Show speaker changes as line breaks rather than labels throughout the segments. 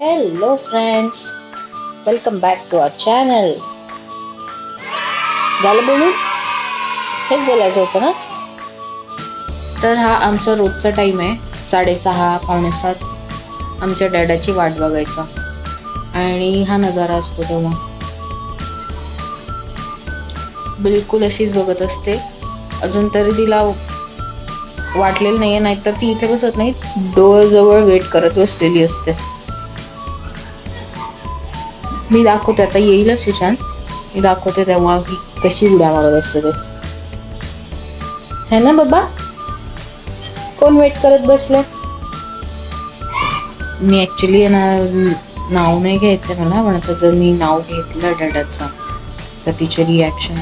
Hello friends, welcome back to our channel. झालं बोलून? हेच बोलायचं होतं ना? तर हा आमचा रोजचा टाइम आहे, 6:30 पावणे 7 आमच्या डॅडाची वाट बघायचा आणि हा नजारा असतो तेव्हा. बिलकुल अशीच बघत असते. अजून तरी तिला वाटलेलं नाहीये, नाहीतर ती इथे बसत नाही, डोअर जवळ वेट करत बसलेली असते. मी दाखवते, आता येईलच सुशांत, मी दाखवते तेव्हा की कशी उड्या मारत असते ते. है ना बाबा? कोण वेट करत बसले? मी ऍक्च्युली ना नाव नाही घ्यायचं मला, पण आता जर मी नाव घेतलं डॅडाचं तर तिचे रिॲक्शन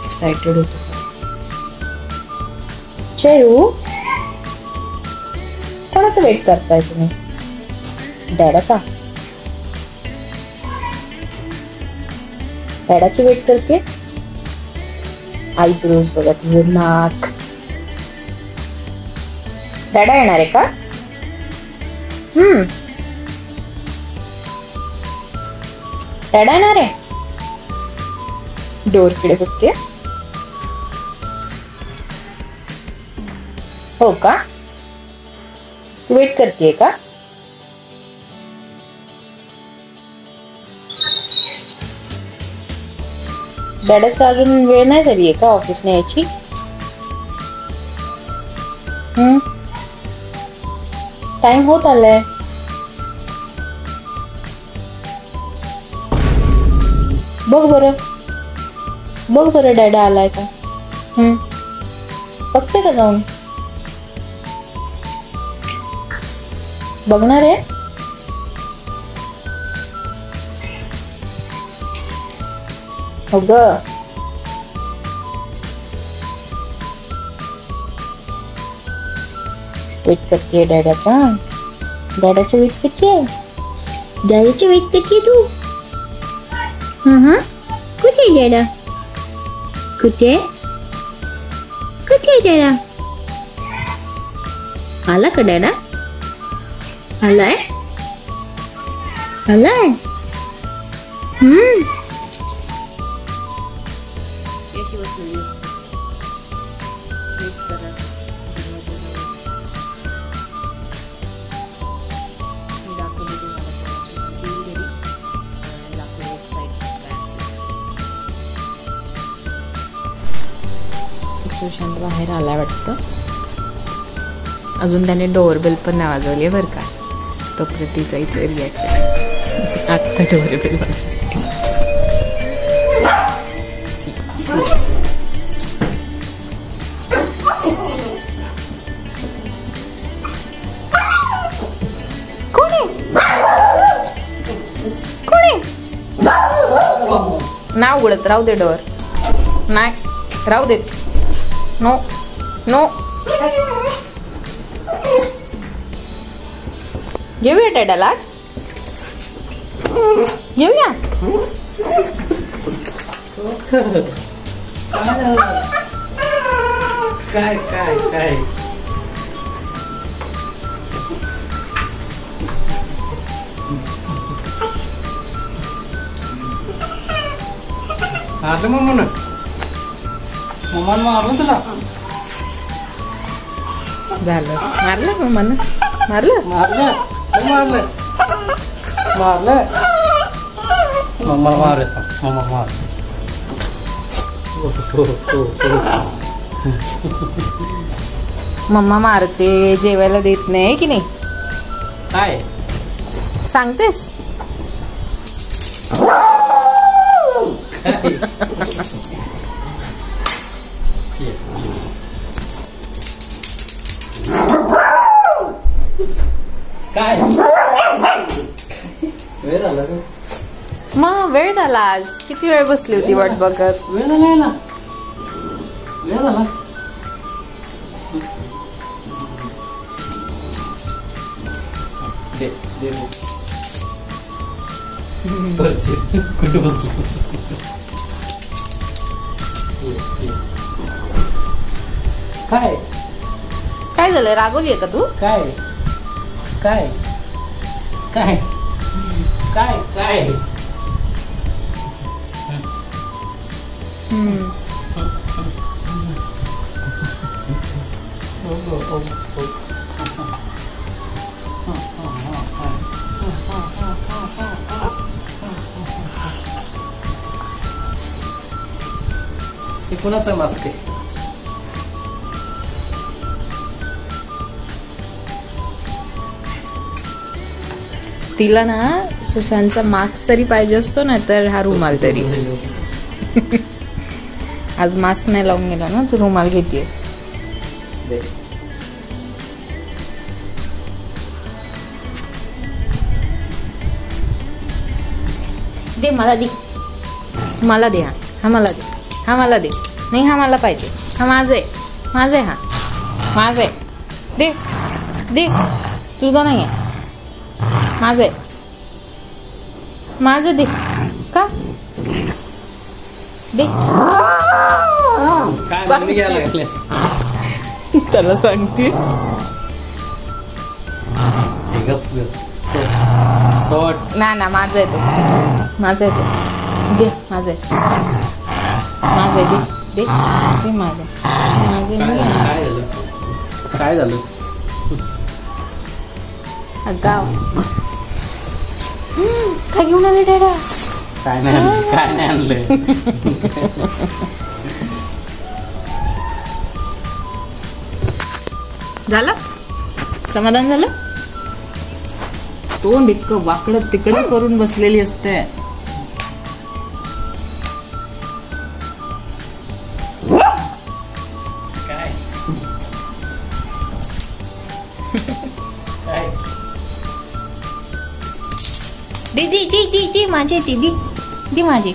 एक्साइटेड होते. चेरू, कोणाचं वेट करताय तुम्ही? डॅडाचा? डॅडाची वेट करते. आयब्रोज बघा, तिचं नाक. डॅडा येणार आहे का? डॅडा येणार आहे. डोरकडे बघते. हो का? वेट करते का? डॅडाचं अजून वेळ नाही झाली आहे का ऑफिसने यायची? टाइम होत आलाय. बघ बरं डॅडा आलाय का? बघते का जाऊन? बघणार आहे? हो ग. वेट करते डॅडाचा. डॅडाचं वेट करते. डॅडाचं वेट करते तू? कुठे डॅडा? कुठे डॅडा? आला का डॅडा? आलाय? अशी बसलेली असते. वेट करत मी दाखवले तुम्हाला दाखवले एक साईड काय असते. सुशांत बाहेर आलाय वाटतं. अजून त्याने डोअरबेल पण नाही वाजवली बरं का. तोपर्यंत जायचं रिॲक्शन. आत्ता डोअरबेल वाजवली. नाही उघडत, राहू दे डोअर. नाही राहू देत. No no. घेऊया डॅडाला आज? घेऊया.
काय काय काय मारलं मम्मानं मारलं तुला?
झालं. मारलं मम्मानं? मारलं
मारलं मम्मा मार.
मम्मा मारते, जेवायला देत नाही की नाही?
काय
सांगतेस?
काय वेळ झाला का?
मग वेळ झाला. आज किती वेळ बसली होती वाट बघत?
वेळ झाला ना. वेळ झाला. दे कुठे बसलो? काय
काय झालं? रागवली आहे का तू?
काय काय काय काय काय
हम्म.
हे कोणाचा मास्क आहे?
तिला ना सुशांतचा मास्क तरी पाहिजे असतो ना, तर हा रुमाल तरी. आज मास्क नाही लावून गेला ना, तू रुमाल घेतीये.
दे.
दे मला दे, मला दे. हा मला दे, हा मला दे. नाही हा मला पाहिजे, हा माझा आहे, माझा आहे, हा माझा आहे. दे दे, तुझा नाही आहे, माझं आहे, माझं दे. का दे?
काय मम्मी घ्यायला लागले?
त्याला सांगते.
हे गप गप. सोट
ना माझा आहे तो, माझा आहे तो. दे माझं आहे, माझं आहे. दे दे दे माझं, माझं
काय
नाही.
काय झालं? काय झालं?
गाव काय घेऊन आले डॅडा?
काय नाही आणलं, काय नाही आणलं.
झालं समाधान झालं? तोंड इतकं वाकडं तिकडं करून बसलेली असते.
काय काय
दी दी दी दी दी माझी ती दी दी माझी.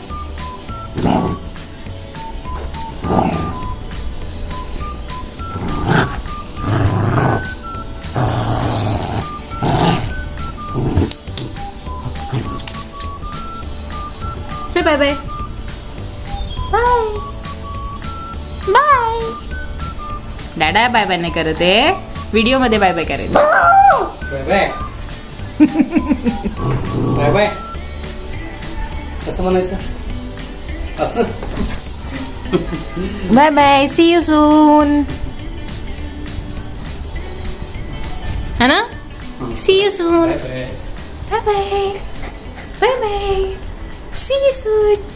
Say bye bye bye bye. डॅडा बाय बाय नाही करत आहे, व्हिडिओ मध्ये बाय बाय करायचं.
Bye bye bye bye. कसं म्हणायचं? असं.
Bye bye, see you soon. है ना? See you soon.
Bye bye.
Bye bye bye bye, see you soon.